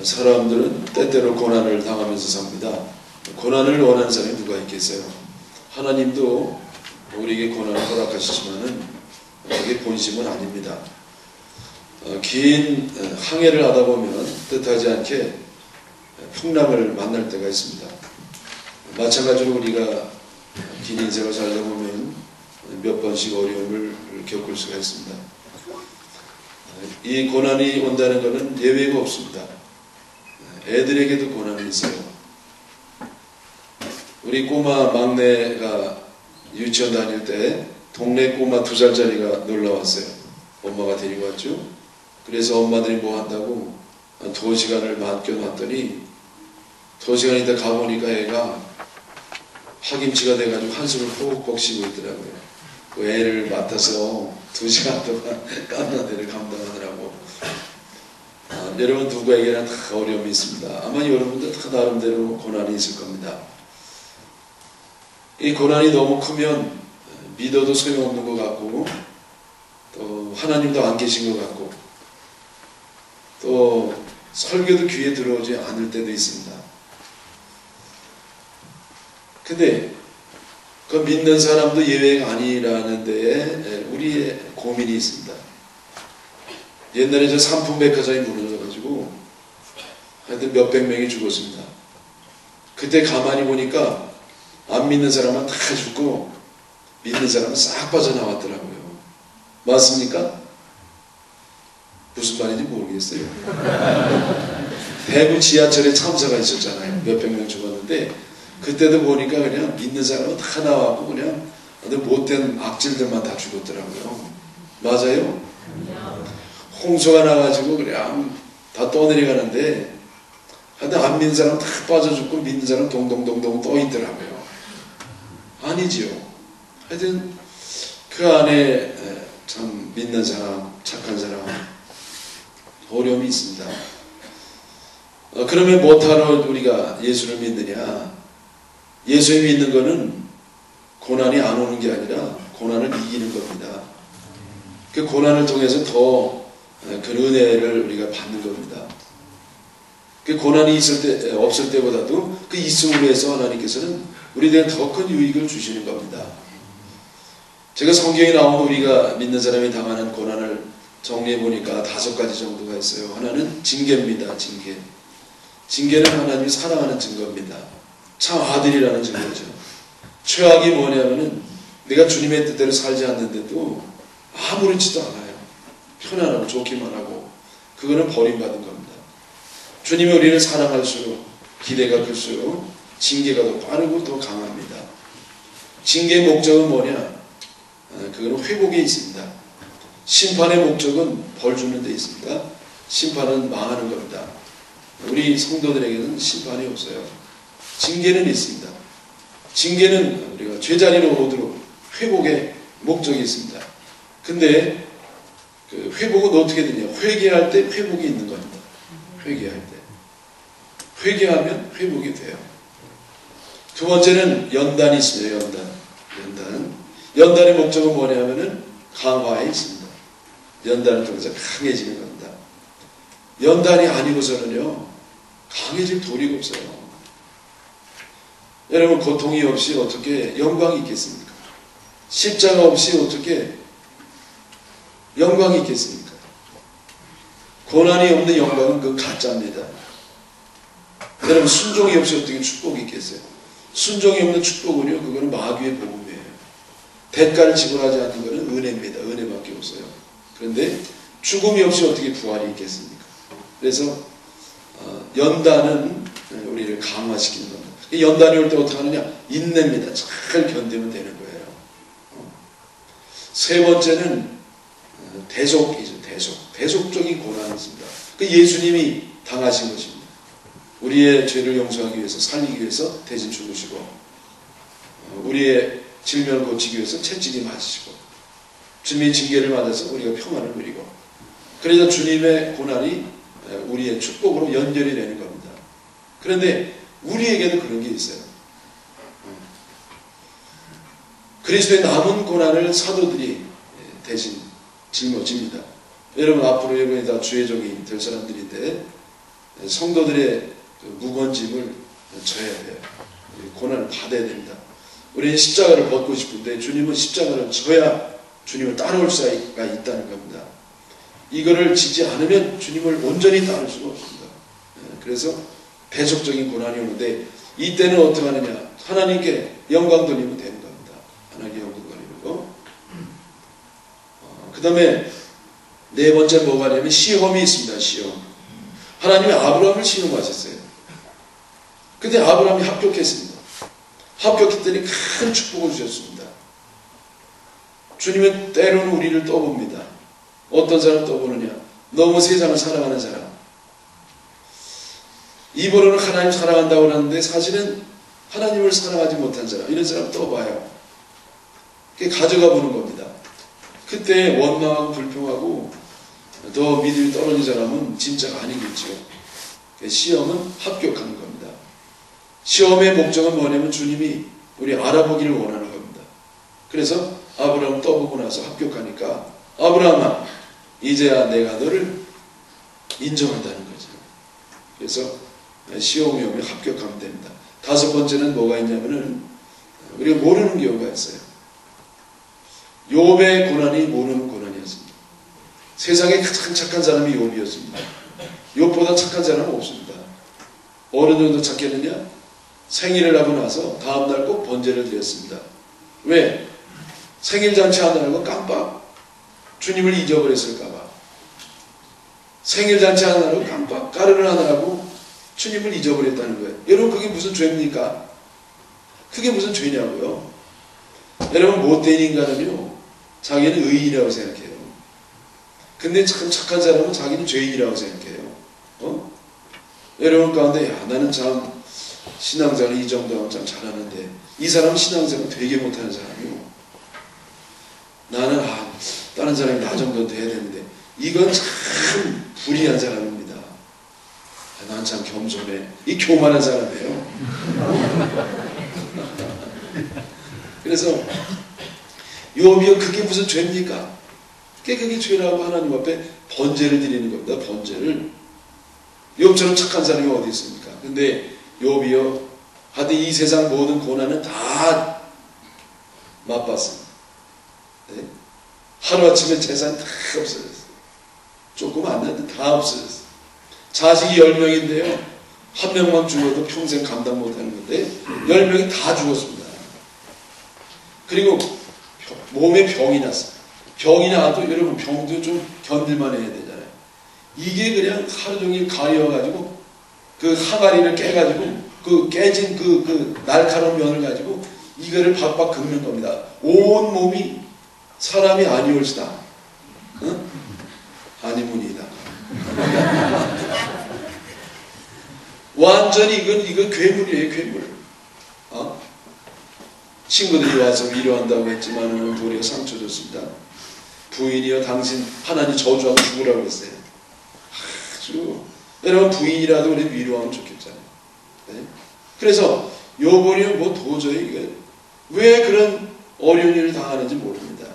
사람들은 때때로 고난을 당하면서 삽니다. 고난을 원하는 사람이 누가 있겠어요? 하나님도 우리에게 고난을 허락하시지만은 그게 본심은 아닙니다. 긴 항해를 하다 보면 뜻하지 않게 풍랑을 만날 때가 있습니다. 마찬가지로 우리가 긴 인생을 살다 보면 몇 번씩 어려움을 겪을 수가 있습니다. 이 고난이 온다는 것은 예외가 없습니다. 애들에게도 고난이 있어요. 우리 꼬마 막내가 유치원 다닐 때 동네 꼬마 2살짜리가 놀러 왔어요. 엄마가 데리고 왔죠. 그래서 엄마들이 뭐 한다고 2시간을 맡겨놨더니 2시간 있다 가보니까 애가 파김치가 돼가지고 한숨을 푹푹 쉬고 있더라고요. 그 애를 맡아서 2시간 동안 깐난 애를 감당하느라고. 여러분 누구에게나 다 어려움이 있습니다. 아마 여러분도 다 나름대로 고난이 있을 겁니다. 이 고난이 너무 크면 믿어도 소용없는 것 같고 또 하나님도 안 계신 것 같고 또 설교도 귀에 들어오지 않을 때도 있습니다. 근데 그 믿는 사람도 예외가 아니라는 데에 우리의 고민이 있습니다. 옛날에 저 삼풍백화점이 무너져가지고 하여튼 몇백 명이 죽었습니다. 그때 가만히 보니까 안 믿는 사람은 다 죽고 믿는 사람은 싹 빠져나왔더라고요. 맞습니까? 무슨 말인지 모르겠어요. 대구 지하철에 참사가 있었잖아요. 몇백 명 죽었는데 그때도 보니까 그냥 믿는 사람은 다 나왔고 그냥 못된 악질들만 다 죽었더라고요. 맞아요? 홍수가 나가지고 그냥 다 떠내려가는데 하여튼 안 믿는 사람은 다 빠져 죽고 믿는 사람은 동동동동 떠 있더라고요. 아니지요. 하여튼 그 안에 참 믿는 사람, 착한 사람 어려움이 있습니다. 그러면 뭐하러 우리가 예수를 믿느냐? 예수를 믿는 것은 고난이 안 오는 게 아니라 고난을 이기는 겁니다. 그 고난을 통해서 더 그 은혜를 우리가 받는 겁니다. 그 고난이 있을 때, 없을 때보다도 그 있음으로 해서 하나님께서는 우리에게 더 큰 유익을 주시는 겁니다. 제가 성경에 나온 우리가 믿는 사람이 당하는 고난을 정리해 보니까 5가지 정도가 있어요. 하나는 징계입니다. 징계. 징계는 하나님이 사랑하는 증거입니다. 참 아들이라는 증거죠. 최악이 뭐냐면은 내가 주님의 뜻대로 살지 않는데도 아무렇지도 않아요. 편안하고 좋기만 하고 그거는 버림받은 겁니다. 주님이 우리를 사랑할수록 기대가 클수록 징계가 더 빠르고 더 강합니다. 징계의 목적은 뭐냐? 그거는 회복에 있습니다. 심판의 목적은 벌 주는 데 있습니다. 심판은 망하는 겁니다. 우리 성도들에게는 심판이 없어요. 징계는 있습니다. 징계는 우리가 제자리로 오도록 회복의 목적이 있습니다. 근데 그 회복은 어떻게 되냐? 회개할 때 회복이 있는 겁니다. 회개할 때. 회개하면 회복이 돼요. 두 번째는 연단이 있습니다. 연단의 목적은 뭐냐면은 강화에 있습니다. 연단을 통해서 강해지는 겁니다. 연단이 아니고서는요, 강해질 도리가 없어요. 여러분, 고통이 없이 어떻게 영광이 있겠습니까? 십자가 없이 어떻게 영광이 있겠습니까? 고난이 없는 영광은 그 가짜입니다. 여러분, 순종이 없이 어떻게 축복이 있겠어요? 순종이 없는 축복은요, 그거는 마귀의 복음이에요. 대가를 지불하지 않는 것은 은혜입니다. 은혜밖에 없어요. 그런데 죽음이 없이 어떻게 부활이 있겠습니까? 그래서 연단은 우리를 강화시키는 겁니다. 연단이 올 때 어떻게 하느냐? 인내입니다. 잘 견디면 되는 거예요. 세 번째는 대속이죠. 대속적인 고난이 있습니다. 그 예수님이 당하신 것입니다. 우리의 죄를 용서하기 위해서, 살리기 위해서 대신 죽으시고 우리의 질병을 고치기 위해서 채찍이 맞으시고 주님의 징계를 받아서 우리가 평안을 누리고 그래서 주님의 고난이 우리의 축복으로 연결이 되는 겁니다. 그런데 우리에게도 그런 게 있어요. 그리스도의 남은 고난을 사도들이 대신 짊어집니다. 여러분 앞으로 여러분이 다 주의 종이 될 사람들인데 성도들의 무거운 짐을 져야 돼요. 고난을 받아야 됩니다. 우리는 십자가를 벗고 싶은데 주님은 십자가를 져야 주님을 따라올 수가 있다는 겁니다. 이거를 지지 않으면 주님을 온전히 따를 수가 없습니다. 그래서 배속적인 고난이 오는데 이때는 어떻게 하느냐? 하나님께 영광 돌리면 되는 겁니다. 하나님께 영광 돌리고 그 다음에 네 번째 뭐가 되냐면 시험이 있습니다. 시험. 하나님이 아브라함을 시험하셨어요. 근데 아브라함이 합격했습니다. 합격했더니 큰 축복을 주셨습니다. 주님은 때로는 우리를 떠봅니다. 어떤 사람 떠보느냐? 너무 세상을 사랑하는 사람. 입으로는 하나님 사랑한다고 하는데 사실은 하나님을 사랑하지 못한 사람, 이런 사람 떠봐요. 가져가 보는 겁니다. 그때 원망하고 불평하고 더 믿음이 떨어진 사람은 진짜가 아니겠죠. 시험은 합격하는 겁니다. 시험의 목적은 뭐냐면 주님이 우리 알아보기를 원하는 겁니다. 그래서 아브라함 떠보고 나서 합격하니까 아브라함아 이제야 내가 너를 인정한다는 거죠. 그래서 시험이 오면 합격하면 됩니다. 다섯 번째는 뭐가 있냐면은 우리가 모르는 경우가 있어요. 욥의 고난이 모르는 고난이었습니다. 세상에 가장 착한 사람이 욥이었습니다. 욥보다 착한 사람은 없습니다. 어느 정도 착했느냐? 생일을 하고 나서 다음날 꼭 번제를 드렸습니다. 왜? 생일잔치 하느라고 깜빡 주님을 잊어버렸을까봐. 생일잔치 하느라고 깜빡 까르를 하느라고 주님을 잊어버렸다는 거예요. 여러분 그게 무슨 죄입니까? 그게 무슨 죄냐고요. 여러분 못된 인간은요 자기는 의인이라고 생각해요. 근데 참 착한 사람은 자기는 죄인이라고 생각해요. 여러분 가운데 야 나는 참 신앙생활 이 정도 하면 참 잘하는데 이 사람은 신앙생활 되게 못하는 사람이요. 나는 다른 사람이 나 정도는 돼야 되는데 이건 참 불의한 사람입니다. 난 참 겸손해. 이 교만한 사람이에요. 그래서 욥이요 그게 무슨 죄입니까? 그게 죄라고 하나님 앞에 번제를 드리는 겁니다. 번제를. 욥처럼 착한 사람이 어디 있습니까? 근데 욥이요 하여튼 이 세상 모든 고난은 다 맛봤습니다. 네? 하루아침에 재산 다 없어졌어요. 조금 안 되는데 다 없어졌어요. 자식이 10명인데요. 한 명만 죽어도 평생 감당 못하는 건데 10명이 다 죽었습니다. 그리고 몸에 병이 났어요. 병이 나도 여러분 병도 좀 견딜만 해야 되잖아요. 이게 그냥 하루 종일 가려가지고 그 항아리를 깨가지고 그 깨진 그 날카로운 면을 가지고 이거를 박박 긁는 겁니다. 온 몸이 사람이 아니올시다. 응? 아니문이다. 완전히 이건 괴물이에요, 괴물. 친구들이 와서 위로한다고 했지만은 우리가 상처 줬습니다. 부인이여 당신 하나님 저주하고 죽으라고 했어요. 아주 여러분 부인이라도 우리 위로하면 좋겠잖아요. 네? 그래서 요번에 뭐 도저히 이게 왜 그런 어려운 일을 당하는지 모릅니다.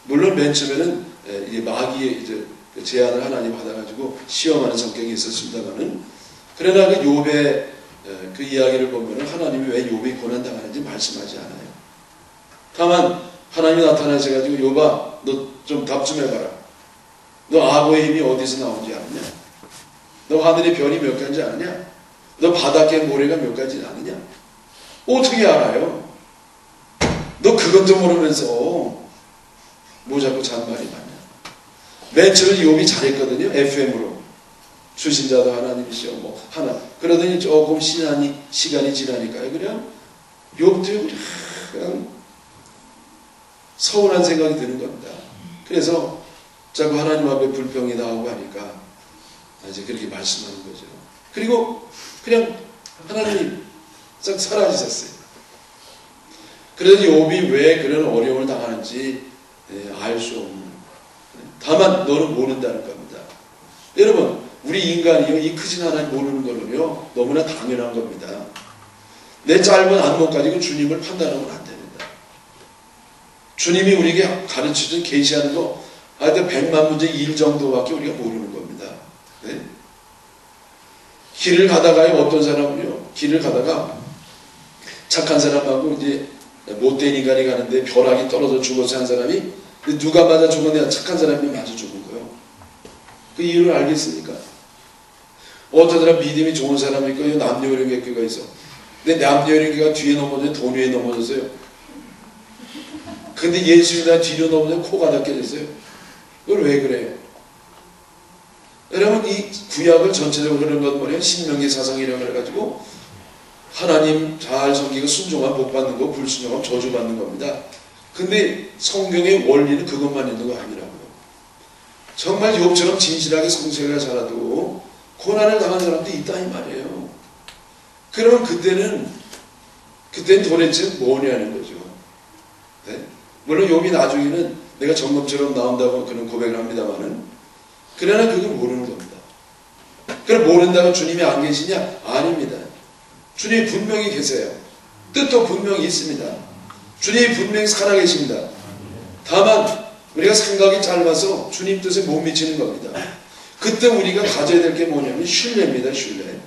물론 맨 처음에는 이제 마귀의 이제 제안을 하나님 받아가지고 시험하는 성격이 있었습니다만은 그러나 그 욥의 그 이야기를 보면은 하나님이 왜 욥이 고난 당하는지 말씀하지 않아요. 다만 하나님이 나타나셔가지고 욥아 너 좀 답 좀 해봐라. 너 악어의 힘이 어디서 나오는지 아느냐? 너 하늘의 별이 몇 가지인지 아느냐? 너 바닷가의 모래가 몇 가지인지 아느냐? 어떻게 알아요? 너 그것도 모르면서 뭐 자꾸 잔말이 많냐? 맨 처음에 욥이 잘했거든요. FM으로. 주신자도 하나님이시오. 뭐 하나. 그러더니 조금 시간이 지나니까요. 그냥 욥도 그냥 서운한 생각이 드는 겁니다. 그래서 자꾸 하나님 앞에 불평이 나오고 하니까 이제 그렇게 말씀하는 거죠. 그리고 그냥 하나님 싹 사라지셨어요. 그래서 욥이 왜 그런 어려움을 당하는지 알 수 없는. 다만 너는 모른다는 겁니다. 여러분 우리 인간이요 이 크신 하나님 모르는 거는요 너무나 당연한 겁니다. 내 짧은 안목 가지고 주님을 판단하면 안 됩니다. 주님이 우리에게 가르치든 계시하는 거 하여튼 100만 문제 1 정도밖에 우리가 모르는 겁니다. 네? 길을 가다가요, 어떤 사람은요, 길을 가다가 착한 사람하고 이제 못된 인간이 가는데 벼락이 떨어져 죽어서 한 사람이 누가 맞아 죽었냐, 착한 사람이 맞아 죽은 거예요. 그 이유를 알겠습니까? 어떤 사람 믿음이 좋은 사람이 있고 남녀혈연교가 있어. 근데 남녀혈연교가 뒤에 넘어져요, 돈 위에 넘어졌어요. 근데 예수 믿다 뒤로 넘어져 코가 다 깨졌어요. 그걸 왜 그래요? 여러분, 이 구약을 전체적으로 그런 건 뭐예요? 신명기 사상이라고 해가지고 하나님 잘 섬기고 순종하면 복 받는 거, 불순종하면 저주 받는 겁니다. 근데 성경의 원리는 그것만 있는 거 아니라고요. 정말 욥처럼 진실하게 성실하게 살아도 고난을 당한 사람도 있다 이 말이에요. 그러면 그때는 도대체 뭐냐는 거죠. 네? 물론 욥이 나중에는 내가 점검처럼 나온다고 그런 고백을 합니다만은, 그러나 그건 모르는 겁니다. 그럼 모른다고 주님이 안 계시냐? 아닙니다. 주님이 분명히 계세요. 뜻도 분명히 있습니다. 주님이 분명히 살아계십니다. 다만 우리가 생각이 짧아서 주님 뜻에 못 미치는 겁니다. 그때 우리가 가져야 될 게 뭐냐면 신뢰입니다. 신뢰.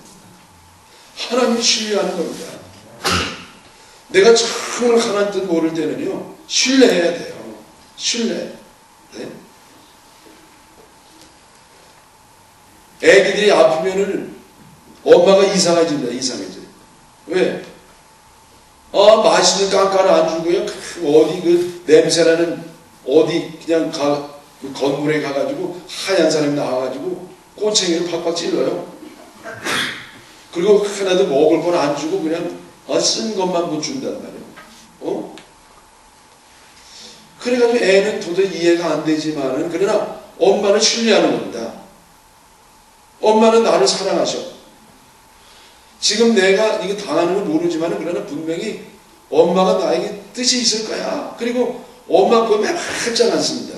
하나님 신뢰하는 겁니다. 내가 정말 하나님 뜻 모를 때는요, 신뢰해야 돼요. 신뢰. 네? 애기들이 아프면은 엄마가 이상해집니다. 이상해져. 왜? 맛있는 깐깐을 안 주고요, 어디 그 냄새나는 어디 그냥 그 건물에 가가지고 하얀 사람이 나와가지고 꼬챙이를 팍팍 찔러요. 그리고 하나도 먹을 건 안 주고 그냥 쓴 것만 못 준단 말이에요. 그래가지고 애는 도저히 이해가 안 되지만은, 그러나 엄마는 신뢰하는 겁니다. 엄마는 나를 사랑하셔. 지금 내가 이거 당하는 건 모르지만은, 그러나 분명히 엄마가 나에게 뜻이 있을 거야. 그리고 엄마 보면 활짝 않습니다.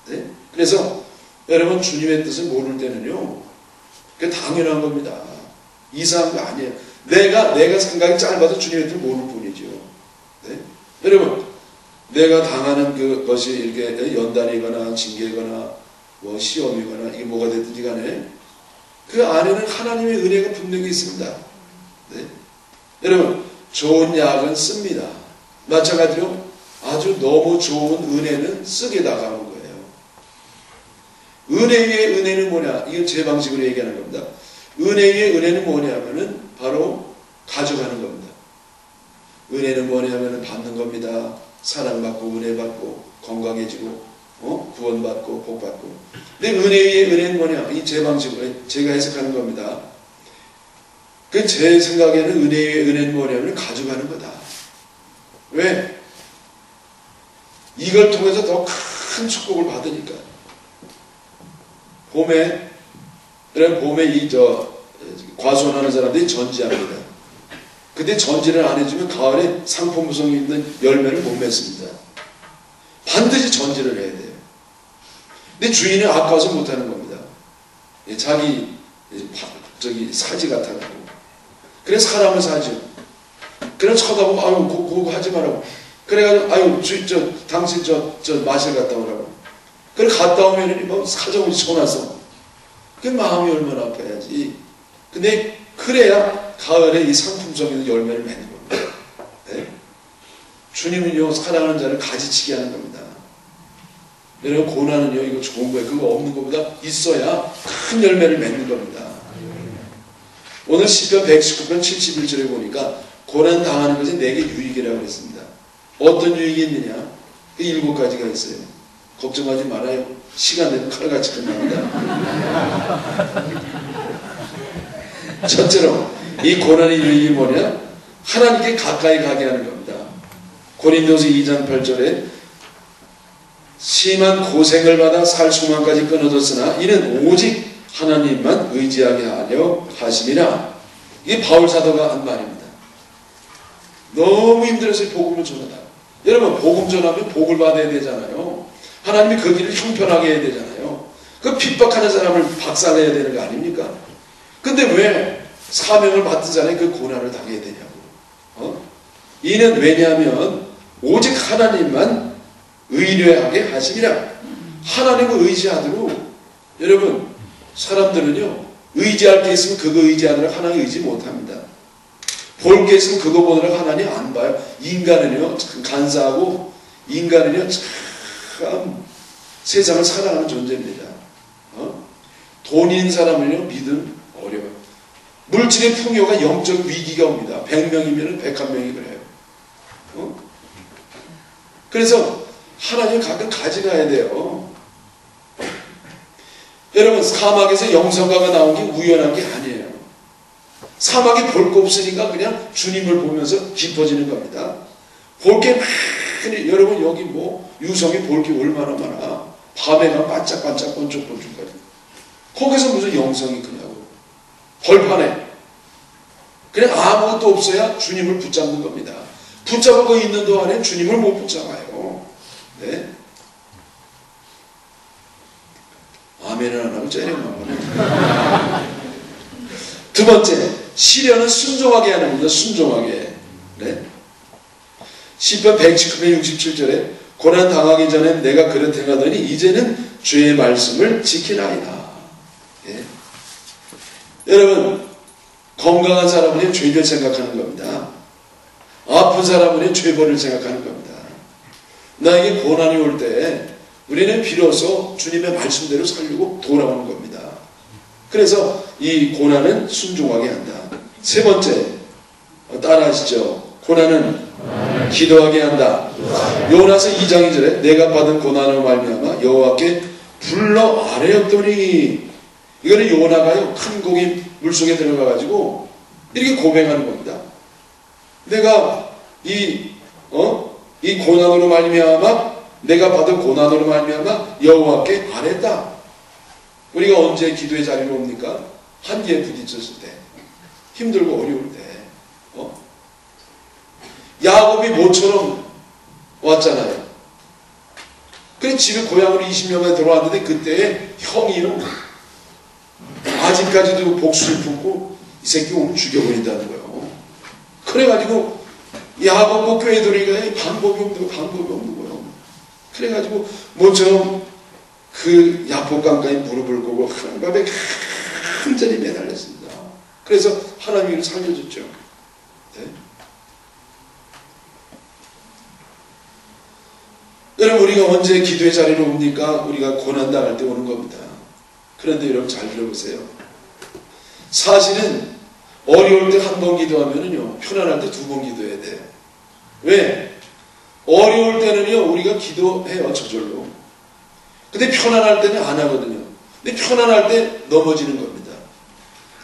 네? 그래서 여러분, 주님의 뜻을 모를 때는요, 그게 당연한 겁니다. 이상한 거 아니에요. 내가 생각이 짧아서 주님의 뜻을 모를 뿐이죠. 네? 여러분, 내가 당하는 그것이 이렇게 연단이거나 징계거나 뭐 시험이거나 이게 뭐가 됐든지 간에 그 안에는 하나님의 은혜가 분명히 있습니다. 네? 여러분, 좋은 약은 씁니다. 마찬가지로 아주 너무 좋은 은혜는 쓰게 나가는 거예요. 은혜 위의 은혜는 뭐냐? 이건 제 방식으로 얘기하는 겁니다. 은혜 위의 은혜는 뭐냐면은 바로 가져가는 겁니다. 은혜는 뭐냐면은 받는 겁니다. 사랑받고 은혜받고 건강해지고 구원받고 복받고. 근데 은혜 위의 은혜는 뭐냐? 이 제 방식으로 제가 해석하는 겁니다. 그 제 생각에는 은혜 위의 은혜는 뭐냐면 가져가는 거다. 왜? 이걸 통해서 더 큰 축복을 받으니까. 봄에 과수원하는 사람들이 전지합니다. 근데 전지를 안 해주면 가을에 상품성이 있는 열매를 못 맺습니다. 반드시 전지를 해야 돼요. 근데 주인은 아까워서 못하는 겁니다. 자기 사지 같아가지고. 그래서 사람을 사죠. 그래서 쳐다보고 아유 그거 하지 말라고. 그래가지고 아유 당신 마실 갔다 오라고. 그래 갔다 오면은 뭐 사정없이 쳐놨어. 그 마음이 얼마나 아파야지. 근데 그래야 가을에 이 상품성 있는 열매를 맺는 겁니다. 네? 주님은요, 사랑하는 자를 가지치게 하는 겁니다. 여러분, 고난은요, 이거 좋은 거예요. 그거 없는 것보다 있어야 큰 열매를 맺는 겁니다. 오늘 시편 119편 71절에 보니까 고난 당하는 것이 내게 유익이라고 했습니다. 어떤 유익이 있느냐? 그 7가지가 있어요. 걱정하지 말아요. 시간 되면 칼같이 끝납니다. 첫째로 이 고난의 유익이 뭐냐? 하나님께 가까이 가게 하는 겁니다. 고린도서 2장 8절에 심한 고생을 받아 살 소망까지 끊어졌으나 이는 오직 하나님만 의지하게 하려 하심이라. 이게 바울 사도가 한 말입니다. 너무 힘들어서 복음을 전하다. 여러분, 복음 전하면 복을 받아야 되잖아요. 하나님이 그 길을 형편하게 해야 되잖아요. 그 핍박하는 사람을 박살내야 되는 거 아닙니까? 근데 왜 사명을 받은 자는 그 고난을 당해야 되냐고. 이는 왜냐하면 오직 하나님만 의뢰하게 하심이라. 하나님을 의지하도록. 여러분, 사람들은요, 의지할 게 있으면 그거 의지하느라 하나님 의지 못합니다. 볼 게 있으면 그거 보느라 하나님 안 봐요. 인간은요 참 간사하고 인간은요 참 세상을 살아가는 존재입니다. 돈 있는 사람은요 믿음 어려워요. 물질의 풍요가 영적 위기가 옵니다. 100명이면 101명이 그래요. 그래서 하나님 가끔 가져가야 돼요. 여러분 사막에서 영성가가 나온 게 우연한 게 아니에요. 사막에 볼 거 없으니까 그냥 주님을 보면서 깊어지는 겁니다. 볼 게 많이, 여러분 여기 뭐 유성이 볼 게 얼마나 많아. 밤에 가면 반짝반짝 번쩍번쩍거려. 거기서 무슨 영성이 크냐고. 벌판에 그냥 아무것도 없어야 주님을 붙잡는 겁니다. 붙잡고 있는 동안에 주님을 못 붙잡아요. 네? 아멘은 안 하고 째려만 보네. 두 번째, 시련은 순종하게 하는 겁니다. 순종하게. 네? 시편 119편 67절에 고난 당하기 전에 내가 그릇 행하더니 이제는 주의 말씀을 지키나이다. 예? 여러분 건강한 사람은 죄를 생각하는 겁니다. 아픈 사람은 죄벌을 생각하는 겁니다. 나에게 고난이 올 때 우리는 비로소 주님의 말씀대로 살려고 돌아오는 겁니다. 그래서 이 고난은 순종하게 한다. 세 번째, 따라하시죠. 고난은 기도하게 한다. 요나서 2장 2절에 내가 받은 고난으로 말미암아 여호와께 불러 아뢰었더니, 이거는 요나가요 큰 고기 물속에 들어가 가지고 이렇게 고백하는 겁니다. 내가 이 고난으로 말미암아, 내가 받은 고난으로 말미암아 여호와께 아뢰다. 우리가 언제 기도의 자리로 옵니까? 한계에 부딪혔을 때, 힘들고 어려울 때. 야곱이 모처럼 왔잖아요. 그래 집에 고향으로 20년 만에 들어왔는데 그때 형이요 아직까지도 복수를 품고 이 새끼 오늘 죽여버린다는 거예요. 그래가지고 야곱 교회 들어가니 방법이 없는 거예요. 그래가지고 모처럼 그 야복강가에 무릎을 꿇고 하나님께 간절히 매달렸습니다. 그래서 하나님이 살려줬죠. 네? 여러분 우리가 언제 기도의 자리로 옵니까? 우리가 고난당할 때 오는 겁니다. 그런데 여러분 잘 들어보세요. 사실은 어려울 때 한 번 기도하면은요 편안할 때 두 번 기도해야 돼요. 왜? 어려울 때는요 우리가 기도해요 저절로. 근데 편안할 때는 안 하거든요. 근데 편안할 때 넘어지는 겁니다.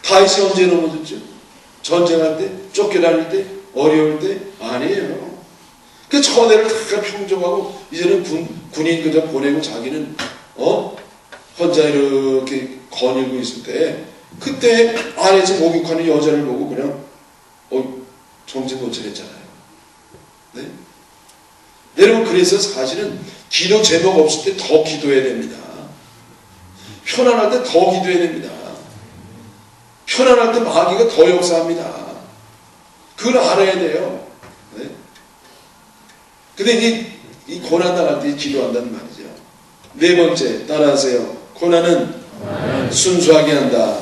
다윗이 언제 넘어졌죠? 전쟁할 때, 쫓겨다닐 때, 어려울 때? 아니에요. 그 처내를 다 평정하고 이제는 군인 그저 보내고 자기는 혼자 이렇게 거닐고 있을 때, 그때 안에서 목욕하는 여자를 보고 그냥 정신 못 차렸잖아요. 네? 여러분 그래서 사실은 기도 제목 없을 때 더 기도해야 됩니다. 편안할 때 더 기도해야 됩니다. 편안할 때 마귀가 더 역사합니다. 그걸 알아야 돼요. 네? 근데 이 고난당할 때 기도한다는 말이죠. 네 번째, 따라하세요. 고난은 순수하게 한다.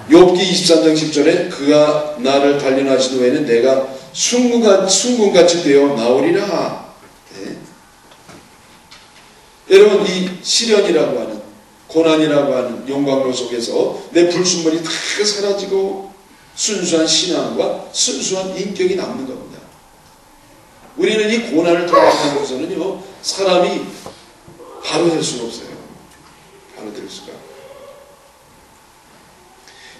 욥기 23장 10절에 그가 나를 단련하신 후에는 내가 순금같이 되어 나오리라. 네. 여러분 이 시련이라고 하는, 고난이라고 하는 용광로 속에서 내 불순물이 다 사라지고 순수한 신앙과 순수한 인격이 남는 겁니다. 우리는 이 고난을 통해서는요 사람이 바로 될 수가 없어요. 바로 될 수가.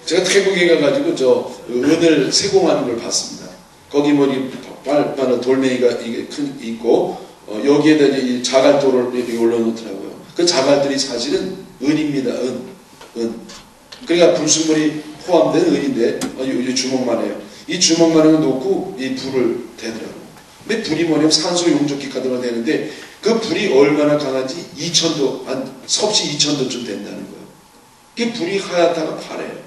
제가 태국에 가가지고 저 은을 세공하는 걸 봤습니다. 거기 뭐이 빨간 돌멩이가 이게 있고 여기에다 이 자갈돌을 이렇게 올려놓더라고요. 그 자갈들이 사실은 은입니다. 은. 그러니까 불순물이 포함된 은인데 이 주먹만 해요. 이 주먹만을 놓고 이 불을 대더라고요. 근데 불이 뭐냐면 산소 용접기 카드가 되는데 그 불이 얼마나 강한지 2000도, 한 섭씨 2000도쯤 된다는 거예요. 그 불이 하얗다가 파래요.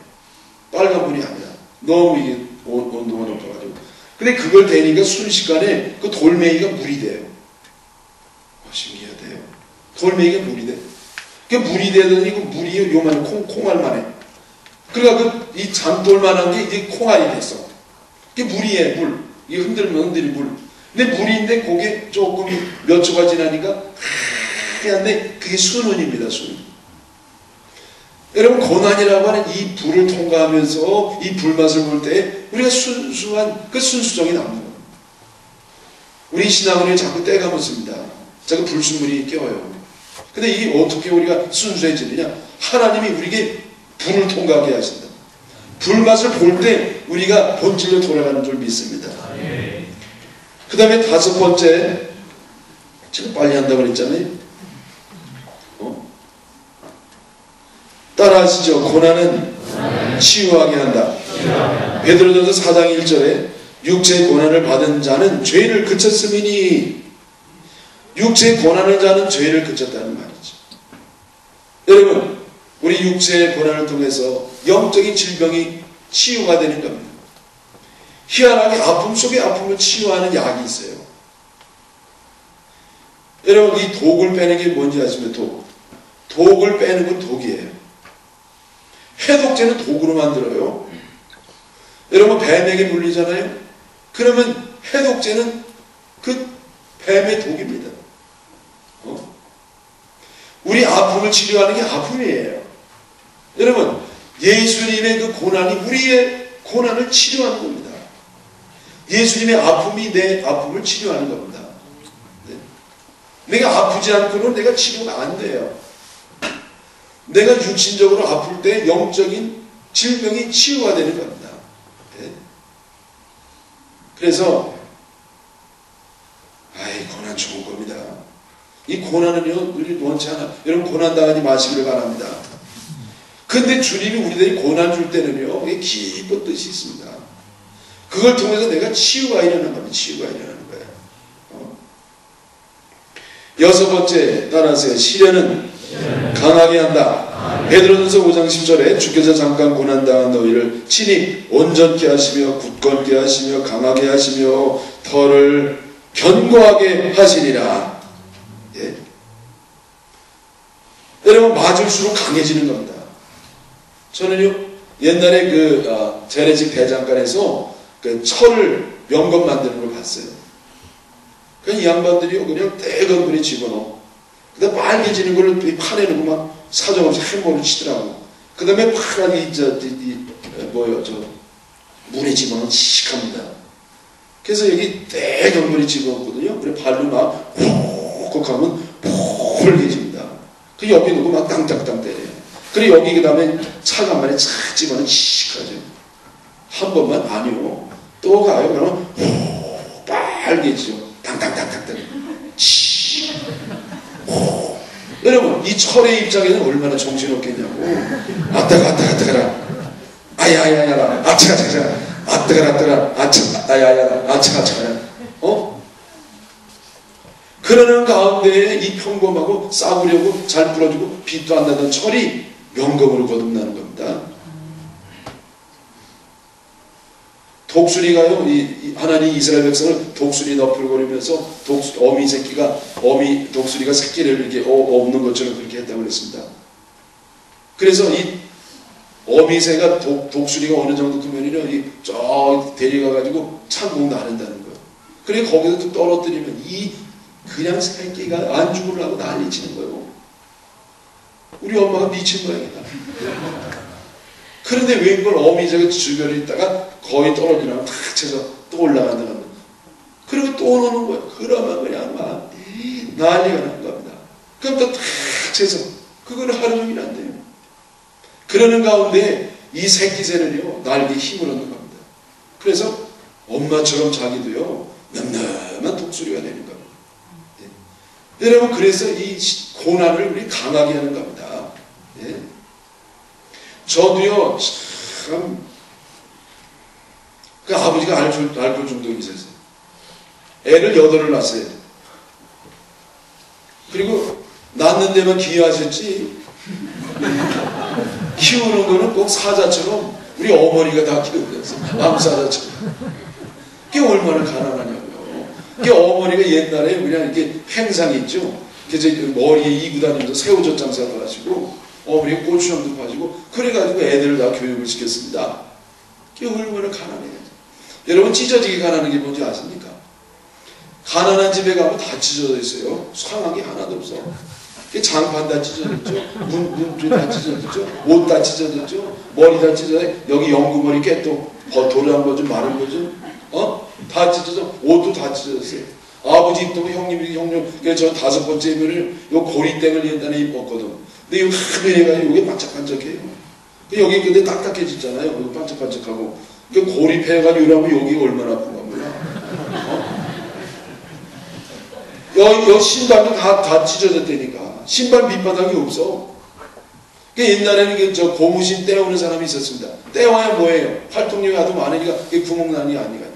빨간 불이 아니라 너무 이게 온도가 높아가지고. 근데 그걸 대니까 순식간에 그 돌멩이가 물이 돼요. 신기하대요. 돌멩이가 물이 돼. 그 물이 되더니 그 물이 요만한 콩알만 해. 그러니까 이 잔돌만한 게 이제 콩알이 됐어. 그게 물이에요, 물. 이게 흔들면 흔들린 물. 근데 물인데 그게 조금 몇 초가 지나니까 하얀데 그게 순운입니다, 순운. 여러분, 고난이라고 하는 이 불을 통과하면서 이 불맛을 볼 때 우리가 순수한 그 순수정이 나오는 거예요. 우리 신앙을 자꾸 떼가 묻습니다. 자꾸 불순물이 껴요. 근데 이게 어떻게 우리가 순수해지느냐? 하나님이 우리에게 불을 통과하게 하신다. 불맛을 볼 때 우리가 본질로 돌아가는 줄 믿습니다. 그 다음에 다섯 번째, 지금 빨리 한다고 그랬잖아요. 따라하시죠. 고난은 치유하게 한다. 베드로전서 4장 1절에 육체의 고난을 받은 자는 죄를 그쳤음이니, 육체의 고난을 자는 죄를 그쳤다는 말이죠. 여러분, 우리 육체의 고난을 통해서 영적인 질병이 치유가 되는 겁니다. 희한하게 아픔 속에 아픔을 치유하는 약이 있어요. 여러분, 이 독을 빼는 게 뭔지 아시면 독을 빼는 건 독이에요. 해독제는 독으로 만들어요. 여러분, 뱀에게 물리잖아요. 그러면 해독제는 그 뱀의 독입니다. 우리 아픔을 치료하는 게 아픔이에요. 여러분, 예수님의 그 고난이 우리의 고난을 치료하는 겁니다. 예수님의 아픔이 내 아픔을 치료하는 겁니다. 네? 내가 아프지 않고는 내가 치료가 안 돼요. 내가 육신적으로 아플 때 영적인 질병이 치유가 되는 겁니다. 네? 그래서 고난 좋은 겁니다. 이 고난은요, 우리 원치 않아. 여러분, 고난 당하지 마시기를 바랍니다. 근데 주님이 우리들이 고난 줄 때는요, 이게 깊은 뜻이 있습니다. 그걸 통해서 내가 치유가 일어나는 겁니다. 치유가 일어나는 거예요. 여섯 번째, 따라하세요. 시련은 강하게 한다. 베드로전서 5장 10절에 주께서 잠깐 고난당한 너희를 친히 온전케 하시며 굳건케 하시며 강하게 하시며 털을 견고하게 하시리라. 예? 여러분, 맞을수록 강해지는 겁니다. 저는요, 옛날에 재래식 대장간에서 그 철을 명검 만드는 걸 봤어요. 그냥 이 양반들이요, 그냥 떼건물에 집어넣어. 그 다음에 빨개지는 걸 판에 넣고 막 사정없이 행보를 치더라고. 그 다음에 파랗게 물에 집어넣으면 칙합니다. 그래서 여기 떼건물에 집어넣거든요. 그래 발로 막 훅 하면 폴개집니다. 그 여기 놓고 막 땅땅땅 때려요. 그래 여기 그 다음에 차가 말에 착 집어넣으면 칙하죠. 한 번만 아니요. 또 가요. 그러면 빨개지죠. 땅땅땅땅땅. 칙. 여러분, 이 철의 입장에서는 얼마나 정신없겠냐고. 아따가라. 아야야야라. 아차가차가. 아따가라. 아야야라. 아차가차가. 그러는 가운데 이 평범하고 싸우려고 잘 풀어주고 빛도 안 나던 철이 명검으로 거듭나는 겁니다. 독수리가요, 하나님 이스라엘 백성을 독수리 너풀거리면서 어미 독수리가 새끼를 이렇게 없는 것처럼 그렇게 했다고 그랬습니다. 그래서 이 어미새가 독수리가 어느 정도 크면요, 저 데려가가지고 창공 나른다는 거예요. 그래 거기서 또 떨어뜨리면 그냥 새끼가 안 죽으려고 난리치는 거예요. 우리 엄마가 미친 모양이다. 그런데 웬걸 어미새가 주변에 있다가 거의 떨어지려면 탁 쳐서 또 올라간다는 거예요. 그리고 또 오는 거예요. 그러면 그냥 막 난리가 나는 겁니다. 그럼 또 탁 쳐서 그거는 하루 종일 안 돼요. 그러는 가운데 이 새끼새는요, 날개에 힘을 얻는 겁니다. 그래서 엄마처럼 자기도요, 늠름한 독수리가 되는 겁니다. 예. 여러분, 그래서 이 고난을 우리 강하게 하는 겁니다. 예. 저도요, 참, 그 아버지가 알코올 중독이 있었어요. 애를 8을 낳았어요. 그리고 낳는 데만 기여하셨지, 키우는 거는 꼭 사자처럼 우리 어머니가 다 키우셨어요. 암사자처럼. 그게 얼마나 가난하냐고요. 그게 어머니가 옛날에 그냥 이렇게 행상이 있죠. 그래서 머리에 이고 다니면서 새우젓 장사를 하시고, 어머니가 고추장도 파주고 그래가지고 애들을 다 교육을 시켰습니다. 그게 얼마나 가난해요. 여러분 찢어지게 가난한 게 뭔지 아십니까? 가난한 집에 가면 다 찢어져 있어요. 상한 게 하나도 없어. 장판 다 찢어졌죠. 문줄 다 찢어졌죠. 옷 다 찢어졌죠. 머리 다 찢어져. 여기 연구머리 깨또 도란 거 좀 마른 거 좀 다 찢어져. 옷도 다 찢어졌어요. 아버지 입도 형님 그래서 저 5번째 입을 요 고리땡을 옛날에 입었거든. 근데 이거 하면해가지고 이게 반짝반짝해요. 여기 근데 딱딱해지잖아요. 이거 반짝반짝하고. 그 고립해가지고 이러면 여기 얼마나 아픈 겁니다. 여기 신발도 다 찢어졌다니까. 신발 밑바닥이 없어. 옛날에는 저 고무신 떼어오는 사람이 있었습니다. 떼어야 뭐예요? 활동량이 아주 많으니까 그게 구멍난이 아니가.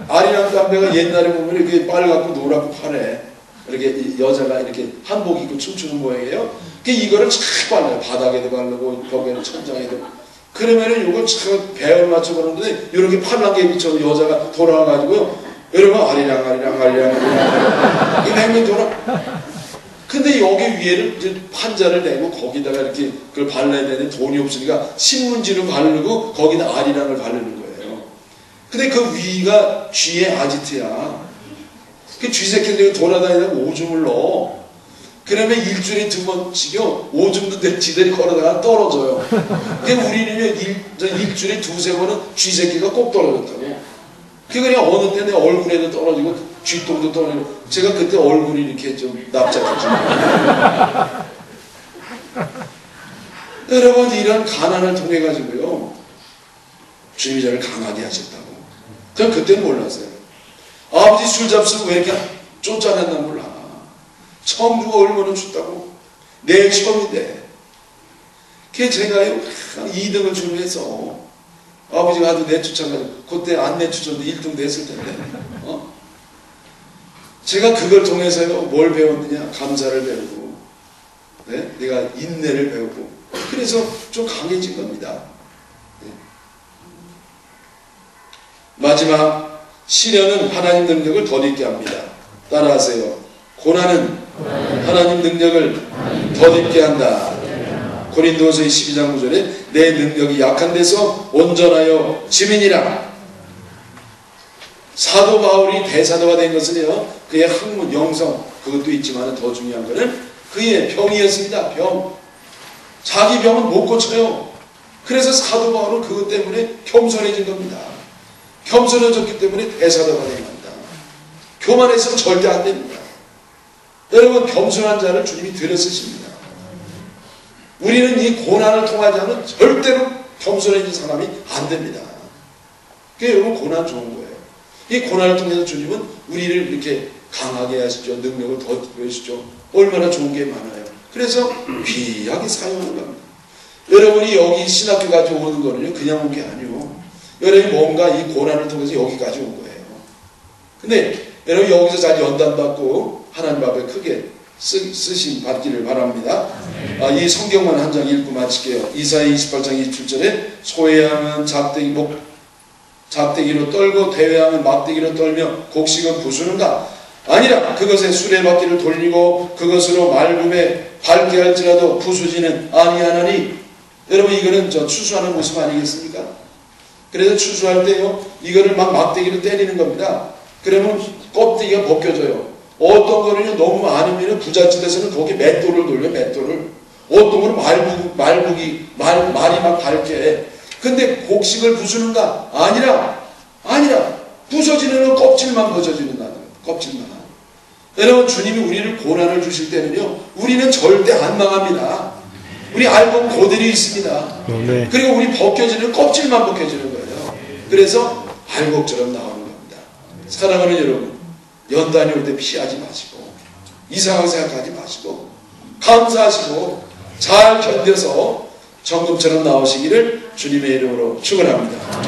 아리랑 담배가 옛날에 보면 이렇게 빨갛고 노랗고 파래. 이렇게 여자가 이렇게 한복 입고 춤추는 모양이에요. 이거를 착 발라요. 바닥에도 바르고 벽에도 천장에도. 그러면은 이걸 착 배열 맞춰 보는데 이렇게 파랗게 비춰 여자가 돌아와가지고요. 여러분 아리랑 이 맹면 돌아. 근데 여기 위에를 이제 판자를 내고 거기다가 이렇게 그걸 발라야 되는데 돈이 없으니까 신문지를 바르고 거기다 아리랑을 바르는 거예요. 근데 그 위가 쥐의 아지트야. 그 쥐새끼들이 돌아다니다가 오줌을 넣어. 그러면 일주일에 2번씩요 오줌도 내 지들이 걸어다가 떨어져요. 근데 우리는요 일주일에 2-3번은 쥐새끼가 꼭 떨어졌다고. 그냥 어느 때 내 얼굴에도 떨어지고 쥐똥도 떨어지고. 제가 그때 얼굴이 이렇게 좀 납작해지고. 여러분 이런 가난을 통해 가지고요 주님이 저를 강하게 하셨다고. 전 그때는 몰랐어요. 아버지 술 잡수고 왜 이렇게 쫓아냈나 몰라. 청주가 얼마나 춥다고. 내 시험인데. 그게 제가요 2등을 주로 해서 아버지가 아주 내쫓아가지고 그때 안 내쫓았는데 1등 됐을 텐데. 제가 그걸 통해서요 뭘 배웠느냐. 감사를 배우고 네? 내가 인내를 배우고 그래서 좀 강해진 겁니다. 네. 마지막 시련은 하나님 능력을 덧입게 합니다. 따라하세요. 고난은 하나님 능력을 덧입게 한다. 고린도서 12장 9절에 내 능력이 약한 데서 온전하여 지민이라. 사도 바울이 대사도가 된 것은요 그의 학문, 영성 그것도 있지만 더 중요한 것은 그의 병이었습니다. 병. 자기 병은 못 고쳐요. 그래서 사도 바울은 그것 때문에 겸손해진 겁니다. 겸손해졌기 때문에 대사도가 된 겁니다. 교만해서는 절대 안 됩니다. 여러분 겸손한 자를 주님이 들여 쓰십니다. 우리는 이 고난을 통하지 않으면 절대로 겸손해진 사람이 안 됩니다. 그게 여러분 고난 좋은 거예요. 이 고난을 통해서 주님은 우리를 이렇게 강하게 하시죠. 능력을 더 보여주시죠. 얼마나 좋은 게 많아요. 그래서 귀하게 사용하는 겁니다. 여러분이 여기 신학교 가지고 오는 거는요 그냥 온 게 아니에요. 여러분이 뭔가 이 고난을 통해서 여기까지 온 거예요. 근데 여러분 여기서 잘 연단받고 하나님 앞에 크게 쓰심 받기를 바랍니다. 이 성경만 한 장 읽고 마칠게요. 이사야 28장 27절에 소의 양은 잡대기로 떨고 대회양은 막대기로 떨며 곡식은 부수는가? 아니라 그것에 수레바퀴를 돌리고 그것으로 말굽에 밟게 할지라도 부수지는 아니하나니. 여러분 이거는 저 추수하는 모습 아니겠습니까? 그래서 추수할 때요 이거를 막 막대기로 때리는 겁니다. 그러면 껍데기가 벗겨져요. 어떤 거는요 너무 많으면 부잣집에서는 거기 맷돌을 돌려. 맷돌을. 어떤 거는 말이 막 닳게 해. 근데 곡식을 부수는가? 아니라 부서지는 건 껍질만 벗어지는다는 거예요. 껍질만. 여러분 주님이 우리를 고난을 주실 때는요 우리는 절대 안 망합니다. 우리 알곡 고들이 있습니다. 네. 그리고 우리 벗겨지는 껍질만 벗겨지는 거예요. 그래서 알곡처럼 나오는 겁니다. 사랑하는 여러분, 연단이 올 때 피하지 마시고 이상하게 생각하지 마시고 감사하시고 잘 견뎌서 정금처럼 나오시기를 주님의 이름으로 축원합니다.